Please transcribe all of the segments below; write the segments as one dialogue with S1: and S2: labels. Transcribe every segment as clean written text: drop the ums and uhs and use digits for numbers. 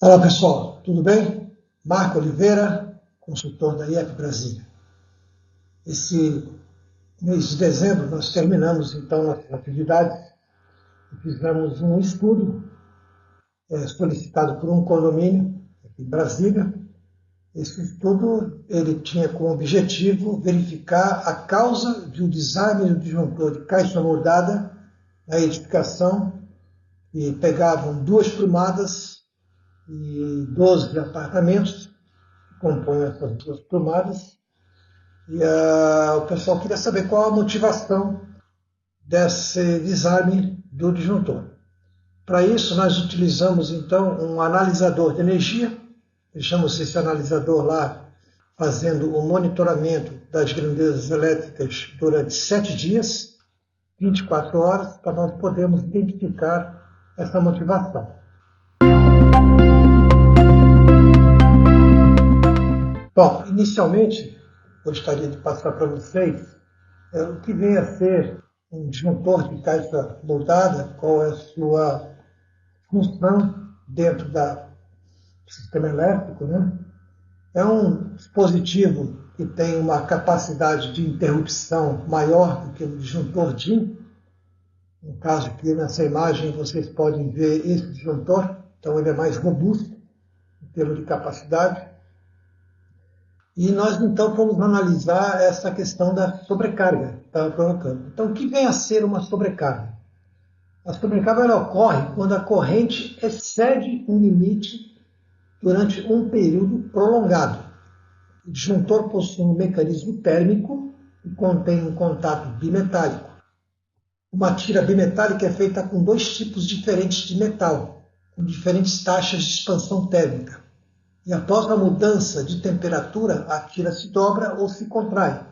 S1: Olá pessoal, tudo bem? Marco Oliveira, consultor da IEF Brasília. Esse mês de dezembro nós terminamos então nossas atividades e fizemos um estudo solicitado por um condomínio aqui em Brasília. Esse estudo ele tinha como objetivo verificar a causa do desarme do disjuntor de caixa moldada na edificação, que pegavam 2 prumadas e 12 apartamentos que compõem essas 2 prumadas. E o pessoal queria saber qual a motivação desse desarme do disjuntor. Para isso, nós utilizamos, então, um analisador de energia. Deixamos esse analisador lá fazendo o monitoramento das grandezas elétricas durante 7 dias, 24 horas, para nós podermos identificar essa motivação. Bom, inicialmente, gostaria de passar para vocês o que vem a ser um disjuntor de caixa moldada, qual é a sua função dentro do sistema elétrico, né? É um dispositivo que tem uma capacidade de interrupção maior do que o disjuntor DIN. No caso aqui nessa imagem vocês podem ver esse disjuntor, então ele é mais robusto em termos de capacidade. E nós, então, vamos analisar essa questão da sobrecarga que estava provocando. Então, o que vem a ser uma sobrecarga? A sobrecarga ela ocorre quando a corrente excede um limite durante um período prolongado. O disjuntor possui um mecanismo térmico e contém um contato bimetálico. Uma tira bimetálica é feita com 2 tipos diferentes de metal, com diferentes taxas de expansão térmica. E após a mudança de temperatura, a tira se dobra ou se contrai.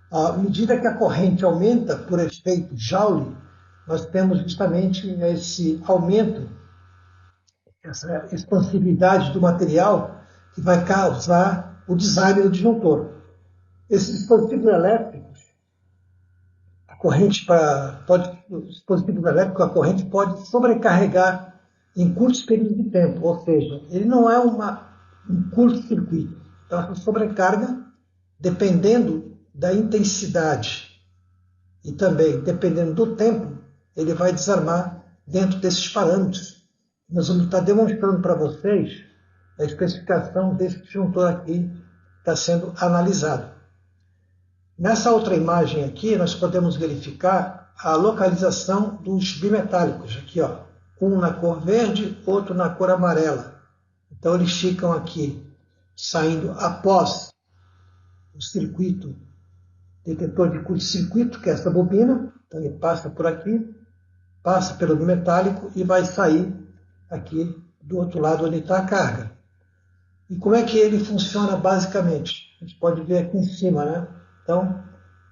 S1: À medida que a corrente aumenta por efeito Joule, nós temos justamente esse aumento, essa expansividade do material que vai causar o desarme do disjuntor. Esses dispositivos elétricos, a corrente pode sobrecarregar em curtos períodos de tempo, ou seja, ele não é um curto-circuito. Então, essa sobrecarga, dependendo da intensidade e também dependendo do tempo, ele vai desarmar dentro desses parâmetros. Nós vamos estar demonstrando para vocês a especificação desse disjuntor aqui que está sendo analisado. Nessa outra imagem aqui, nós podemos verificar a localização dos bimetálicos. Aqui, ó, um na cor verde, outro na cor amarela. Então, eles ficam aqui saindo após o circuito, detetor de curto-circuito, que é essa bobina. Então, ele passa por aqui, passa pelo bimetálico e vai sair aqui do outro lado onde está a carga. E como é que ele funciona basicamente? A gente pode ver aqui em cima, né? Então,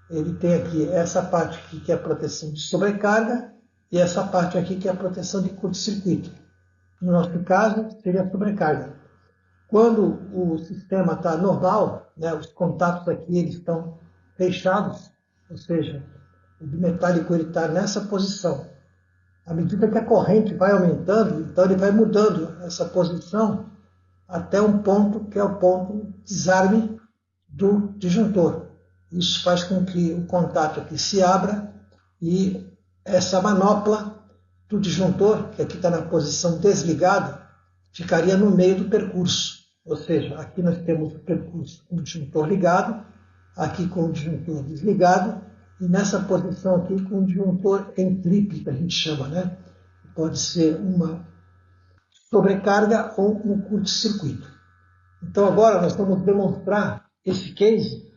S1: ele tem aqui essa parte aqui que é a proteção de sobrecarga e essa parte aqui que é a proteção de curto-circuito. No nosso caso, seria a sobrecarga. Quando o sistema está normal, né, os contatos aqui eles estão fechados, ou seja, o bimetálico está nessa posição. À medida que a corrente vai aumentando, então ele vai mudando essa posição até um ponto que é o ponto de desarme do disjuntor. Isso faz com que o contato aqui se abra e essa manopla do disjuntor, que aqui está na posição desligada, ficaria no meio do percurso. Ou seja, aqui nós temos o percurso com o disjuntor ligado, aqui com o disjuntor desligado, e nessa posição aqui com o disjuntor em triplo, que a gente chama, né? Pode ser uma sobrecarga ou um curto-circuito. Então agora nós vamos demonstrar esse case,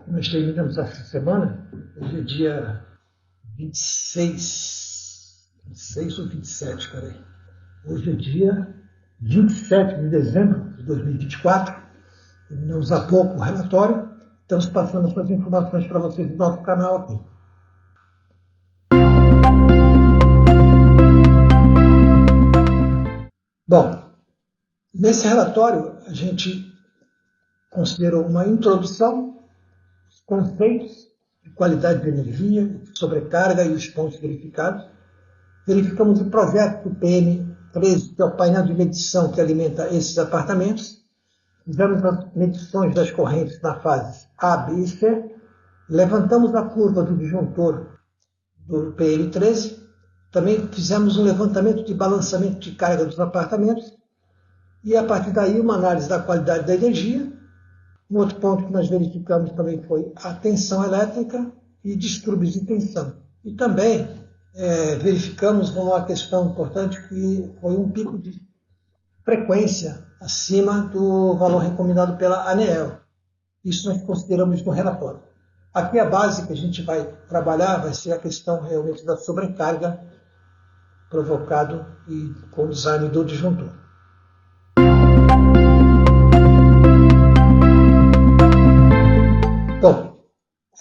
S1: que nós terminamos essa semana, hoje é dia 26 ou 27, peraí. Hoje é dia 27 de dezembro de 2024. Terminamos há pouco o relatório. Estamos passando essas informações para vocês do nosso canal aqui. Bom, nesse relatório a gente considerou uma introdução, os conceitos de qualidade de energia, sobrecarga e os pontos verificados. Verificamos o projeto do PM 13, que é o painel de medição que alimenta esses apartamentos. Fizemos as medições das correntes na fase A, B e C. Levantamos a curva do disjuntor do PN13. Também fizemos um levantamento de balançamento de carga dos apartamentos. E, a partir daí, uma análise da qualidade da energia. Um outro ponto que nós verificamos também foi a tensão elétrica e distúrbios de tensão. E também verificamos uma questão importante que foi um pico de frequência acima do valor recomendado pela ANEEL. Isso nós consideramos no relatório. Aqui a base que a gente vai trabalhar vai ser a questão realmente da sobrecarga provocado e com o design do disjuntor. Bom,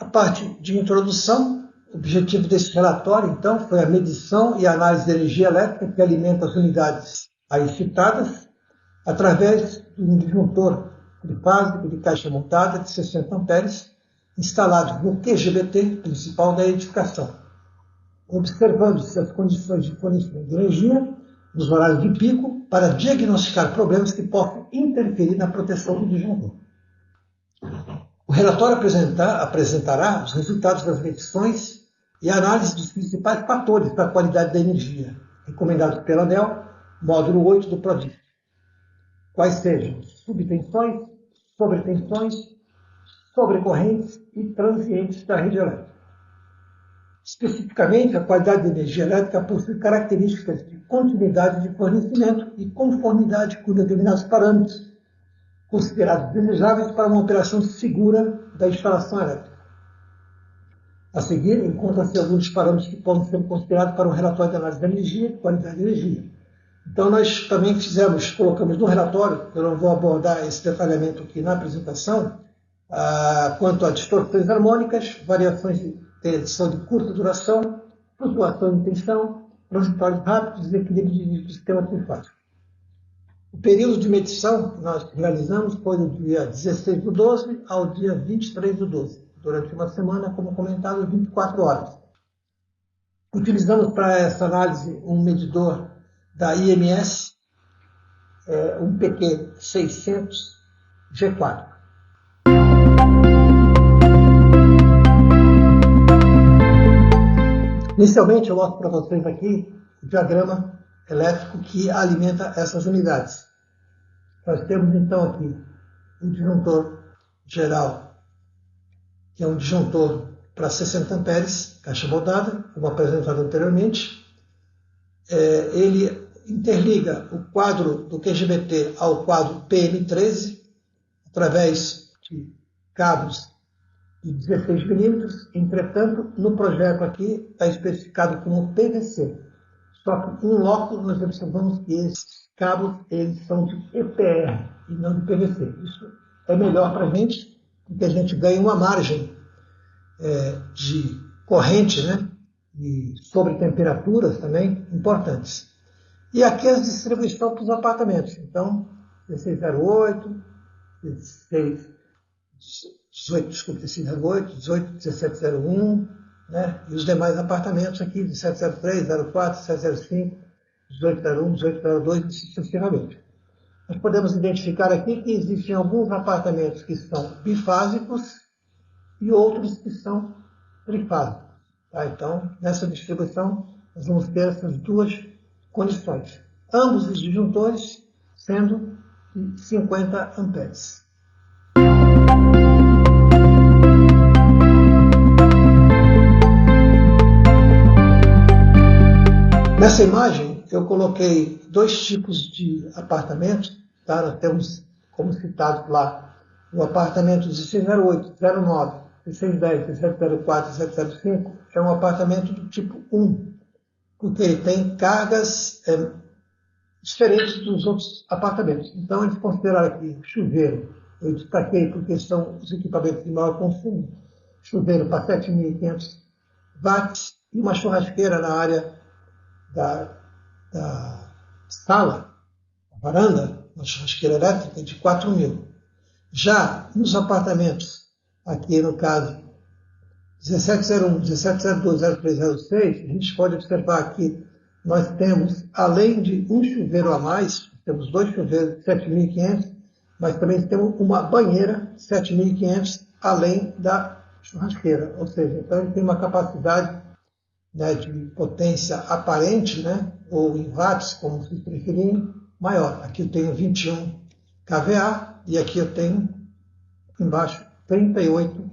S1: a parte de introdução, o objetivo desse relatório, então, foi a medição e a análise de energia elétrica que alimenta as unidades aí citadas, através de um disjuntor trifásico de caixa montada de 60 amperes, instalado no QGBT principal da edificação, observando-se as condições de fornecimento de energia nos horários de pico para diagnosticar problemas que possam interferir na proteção do disjuntor. O relatório apresentará os resultados das medições e a análise dos principais fatores da qualidade da energia, recomendados pela ANEEL, módulo 8 do PRODIST, quais sejam subtensões, sobretensões, sobrecorrentes e transientes da rede elétrica. Especificamente, a qualidade da energia elétrica possui características de continuidade de fornecimento e conformidade com determinados parâmetros considerados desejáveis para uma operação segura da instalação elétrica. A seguir, encontram-se alguns parâmetros que podem ser considerados para um relatório de análise da energia e qualidade da energia. Então, nós também colocamos no relatório, eu não vou abordar esse detalhamento aqui na apresentação, quanto a distorções harmônicas, variações de tensão de curta duração, flutuação de tensão, transitórios rápidos e equilíbrio do sistema trifásico. O período de medição que nós realizamos foi do dia 16 do 12 ao dia 23 do 12, durante uma semana, como comentado, 24 horas. Utilizamos para essa análise um medidor da IMS, um PQ 600 G4. Inicialmente, eu mostro para vocês aqui o diagrama elétrico que alimenta essas unidades. Nós temos, então, aqui um disjuntor geral, que é um disjuntor para 60 amperes, caixa moldada, como apresentado anteriormente. Ele interliga o quadro do QGBT ao quadro PM13 através de cabos de 16 milímetros. Entretanto, no projeto aqui está especificado como PVC. Só que, em loco, nós observamos que esses cabos eles são de EPR e não de PVC. Isso é melhor para a gente, porque a gente ganha uma margem de corrente, né? E sobre temperaturas também importantes. E aqui a distribuição para os apartamentos. Então, 1608, 1608, 18, 1701, né? E os demais apartamentos aqui, 1703, 04, 705, 1801, 1802 e sucessivamente. Nós podemos identificar aqui que existem alguns apartamentos que são bifásicos e outros que são trifásicos. Tá? Então, nessa distribuição, nós vamos ter essas duas condições. Ambos os disjuntores sendo de 50 amperes. Nessa imagem, eu coloquei dois tipos de apartamentos. Tá? Nós temos, como citado lá, o apartamento 1608, 09, 1610, 1704, 1705, é um apartamento do tipo 1, porque ele tem cargas diferentes dos outros apartamentos. Então, eles consideraram aqui chuveiro, eu destaquei porque são os equipamentos de maior consumo, chuveiro para 7.500 watts e uma churrasqueira na área da sala, a varanda, uma churrasqueira elétrica de 4.000. Já nos apartamentos, aqui no caso 1701, 1702, 0306, a gente pode observar aqui nós temos, além de um chuveiro a mais, temos 2 chuveiros de 7.500, mas também temos uma banheira 7.500, além da churrasqueira. Ou seja, então ele tem uma capacidade, né, de potência aparente, né, ou em watts, como vocês preferirem, maior. Aqui eu tenho 21 kVA e aqui eu tenho embaixo 38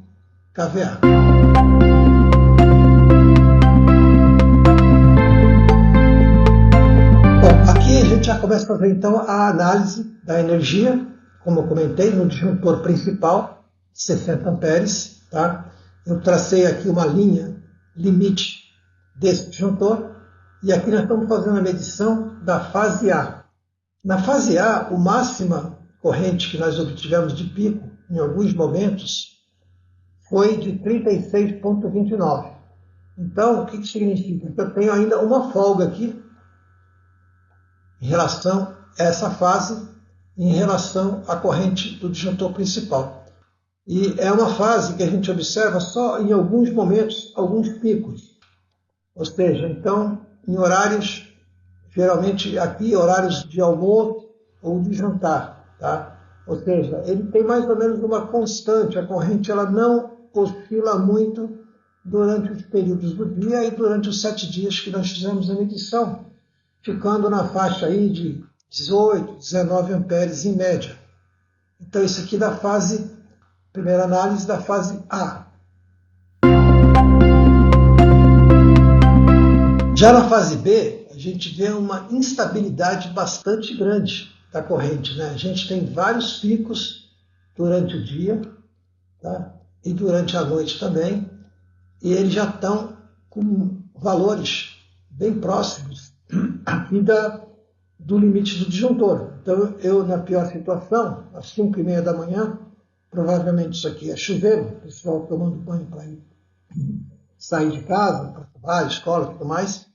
S1: kVA. Bom, aqui a gente já começa a fazer então a análise da energia, como eu comentei, no disjuntor principal, 60 amperes. Tá? Eu tracei aqui uma linha limite desse disjuntor e aqui nós estamos fazendo a medição da fase A. Na fase A, o máxima corrente que nós obtivemos de pico, em alguns momentos, foi de 36,29. Então, o que significa? Eu tenho ainda uma folga aqui em relação a essa fase, em relação à corrente do disjuntor principal. E é uma fase que a gente observa só em alguns momentos, alguns picos. Ou seja, então, em horários, geralmente aqui, horários de almoço ou de jantar. Tá? Ou seja, ele tem mais ou menos uma constante, a corrente ela não oscila muito durante os períodos do dia e durante os 7 dias que nós fizemos a medição, ficando na faixa aí de 18, 19 amperes em média. Então isso aqui da fase, primeira análise da fase A. Já na fase B, a gente vê uma instabilidade bastante grande da corrente, né? A gente tem vários picos durante o dia, tá? E durante a noite também, e eles já estão com valores bem próximos aqui do limite do disjuntor. Então, eu, na pior situação, às 5h30 da manhã, provavelmente isso aqui é chuveiro, o pessoal tomando banho para ir sair de casa, para trabalho, escola e tudo mais.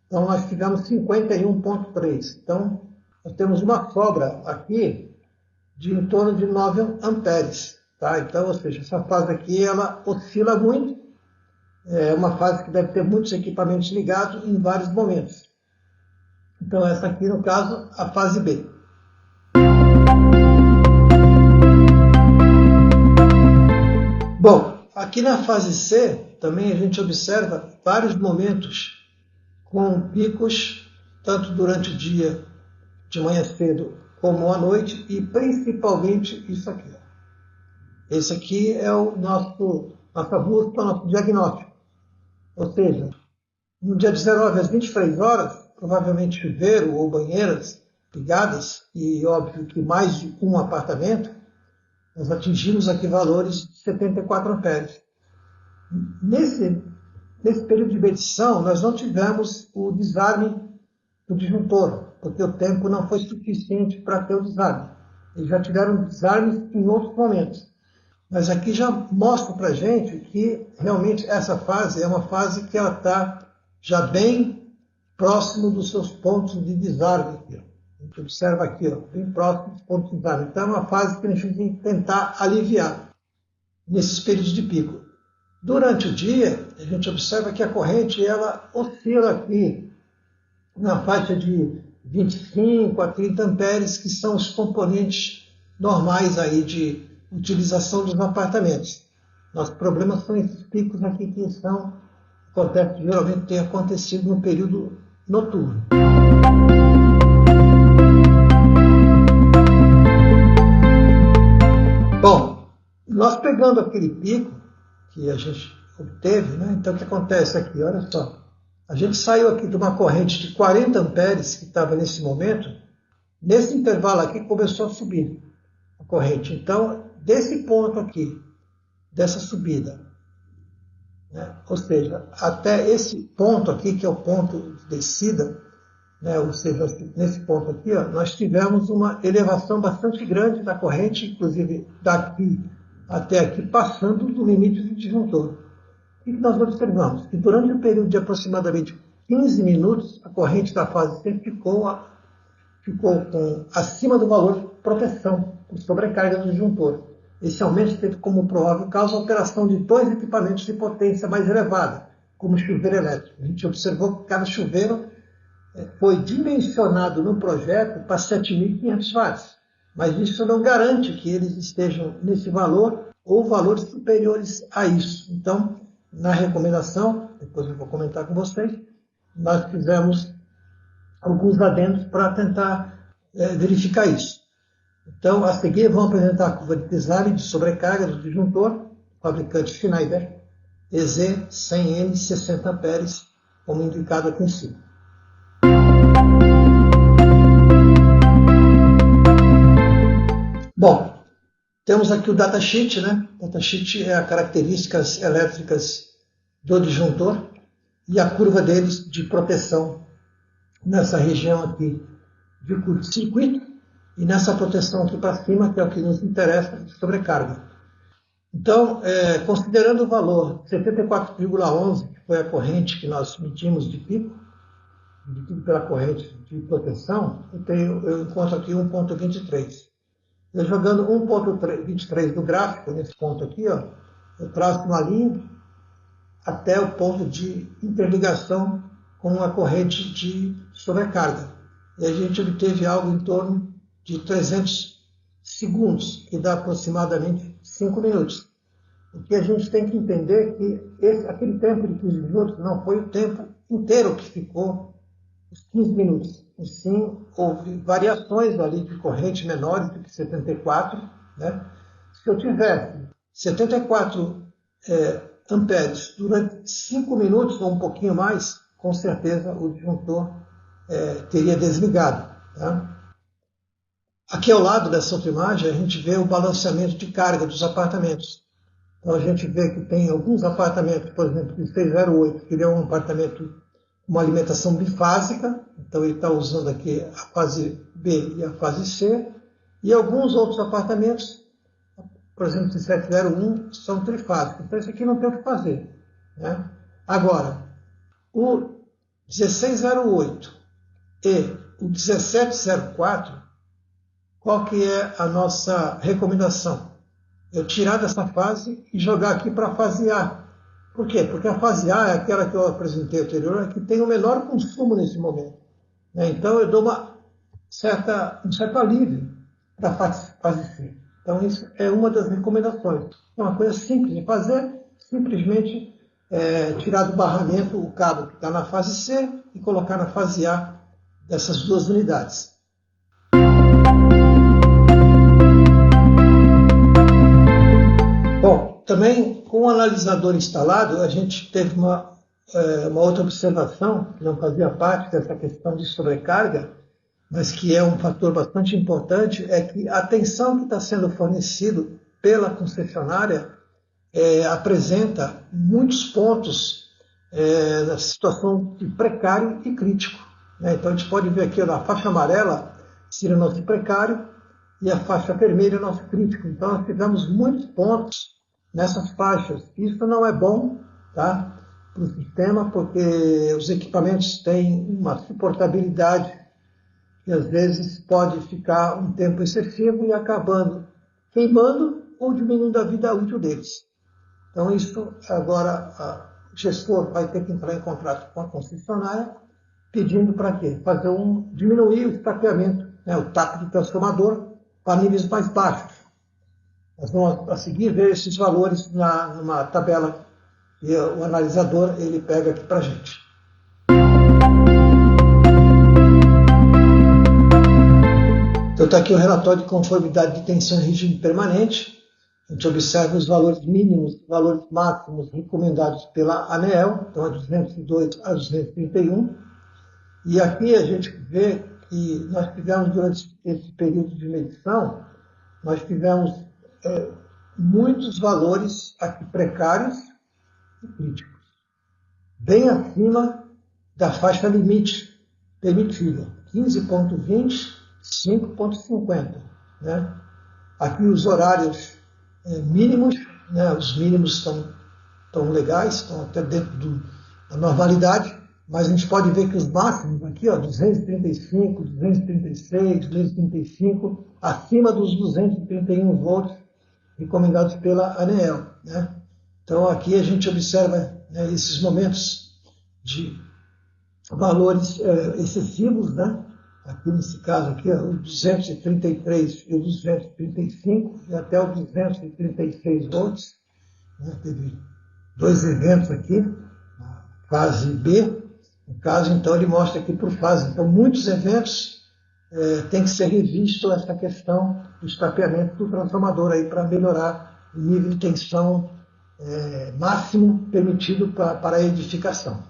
S1: Então, nós tivemos 51,3. Então, nós temos uma sobra aqui de em torno de 9 amperes. Tá? Então, ou seja, essa fase aqui, ela oscila muito. É uma fase que deve ter muitos equipamentos ligados em vários momentos. Então, essa aqui, no caso, a fase B. Bom, aqui na fase C, também a gente observa vários momentos com picos, tanto durante o dia, de manhã cedo, como à noite, e principalmente isso aqui. Esse aqui é o nossa busca, nosso diagnóstico. Ou seja, no dia 19 às 23 horas, provavelmente chuveiro ou banheiras ligadas, e óbvio que mais de um apartamento, nós atingimos aqui valores de 74 amperes. Nesse período de medição, nós não tivemos o desarme do disjuntor, porque o tempo não foi suficiente para ter o desarme. Eles já tiveram desarmes em outros momentos. Mas aqui já mostra para a gente que realmente essa fase é uma fase que ela está já bem próximo dos seus pontos de desarme. Aqui, a gente observa aqui, bem próximo dos pontos de desarme. Então é uma fase que a gente tem que tentar aliviar nesses períodos de pico. Durante o dia, a gente observa que a corrente ela oscila aqui na faixa de 25 a 30 amperes, que são os componentes normais aí de utilização dos apartamentos. Nossos problemas são esses picos aqui que geralmente tem acontecido no período noturno. Bom, nós pegando aquele pico que a gente obteve, né? Então o que acontece aqui? Olha só, a gente saiu aqui de uma corrente de 40 amperes que estava nesse momento, nesse intervalo aqui começou a subir a corrente. Então, desse ponto aqui, dessa subida, né? Ou seja, até esse ponto aqui, que é o ponto de descida, né? Ou seja, nesse ponto aqui, ó, nós tivemos uma elevação bastante grande da corrente, inclusive daqui até aqui, passando do limite do disjuntor. O que nós observamos? Que durante um período de aproximadamente 15 minutos, a corrente da fase C ficou acima do valor de proteção, por sobrecarga do disjuntor. Esse aumento teve como provável causa a operação de 2 equipamentos de potência mais elevada, como o chuveiro elétrico. A gente observou que cada chuveiro foi dimensionado no projeto para 7.500 watts, mas isso não garante que eles estejam nesse valor ou valores superiores a isso. Então, na recomendação, depois eu vou comentar com vocês, nós fizemos alguns adendos para tentar verificar isso. Então, a seguir, vamos apresentar a curva de design de sobrecarga do disjuntor, fabricante Schneider, EZ 100N 60 amperes, como indicado aqui em cima. Bom, temos aqui o datasheet, né? O datasheet é as características elétricas do disjuntor e a curva deles de proteção nessa região aqui de curto-circuito e nessa proteção aqui para cima, que é o que nos interessa, de sobrecarga. Então, considerando o valor 74,11, que foi a corrente que nós medimos de pico, medido pela corrente de proteção, eu encontro aqui 1,23. Eu jogando 1,23 no gráfico, nesse ponto aqui, ó, eu traço uma linha até o ponto de interligação com a corrente de sobrecarga. E a gente obteve algo em torno de 300 segundos, que dá aproximadamente 5 minutos. O que a gente tem que entender é que aquele tempo de 15 minutos não foi o tempo inteiro que ficou os 15 minutos. E sim, houve variações ali de corrente menores do que 74. Né? Se eu tivesse 74 amperes durante 5 minutos ou um pouquinho mais, com certeza o disjuntor teria desligado. Tá? Aqui ao lado dessa outra imagem, a gente vê o balanceamento de carga dos apartamentos. Então a gente vê que tem alguns apartamentos, por exemplo, de 608, que ele é um apartamento com uma alimentação bifásica, então ele está usando aqui a fase B e a fase C, e alguns outros apartamentos, por exemplo, de 701, são trifásicos. Então isso aqui não tem o que fazer. Né? Agora, o 1608 e o 1704, qual que é a nossa recomendação? Eu tirar dessa fase e jogar aqui para a fase A. Por quê? Porque a fase A é aquela que eu apresentei anterior, que tem o menor consumo nesse momento. Né? Então eu dou um certo alívio para a fase C. Então isso é uma das recomendações. É uma coisa simples de fazer, simplesmente tirar do barramento o cabo que está na fase C e colocar na fase A dessas duas unidades. Bom, também com o analisador instalado, a gente teve uma outra observação, que não fazia parte dessa questão de sobrecarga, mas que é um fator bastante importante, é que a tensão que está sendo fornecida pela concessionária apresenta muitos pontos na situação de precário e crítico. Né? Então a gente pode ver aqui na faixa amarela seria o nosso precário e a faixa vermelha é o nosso crítico. Então nós tivemos muitos pontos nessas faixas. Isso não é bom, tá, para o sistema, porque os equipamentos têm uma suportabilidade que às vezes pode ficar um tempo excessivo e acabando queimando ou diminuindo a vida útil deles. Então isso agora o gestor vai ter que entrar em contrato com a concessionária pedindo para quê? Diminuir o estaqueamento, né, o TAP de transformador para níveis mais baixos. Nós vamos a seguir ver esses valores numa tabela e o analisador ele pega aqui para a gente. Então está aqui o relatório de conformidade de tensão em regime permanente. A gente observa os valores mínimos, valores máximos recomendados pela ANEEL, então a 202 a 231. E aqui a gente vê que nós tivemos, durante esse período de medição, nós tivemos muitos valores aqui precários e críticos, bem acima da faixa limite permitida, 15,20, 5,50. Né? Aqui os horários mínimos, né? Os mínimos estão legais, estão até dentro da normalidade, mas a gente pode ver que os máximos aqui, ó, 235, 236, 235, acima dos 231 volts recomendados pela ANEEL. Né? Então aqui a gente observa, né, esses momentos de valores excessivos, né? Aqui nesse caso aqui, o 233 e o 235 e até o 236 volts, né? Teve dois eventos aqui, a fase B, no caso, então ele mostra aqui por fase. Então, muitos eventos tem que ser revisto essa questão do escapeamento do transformador aí para melhorar o nível de tensão máximo permitido para a edificação.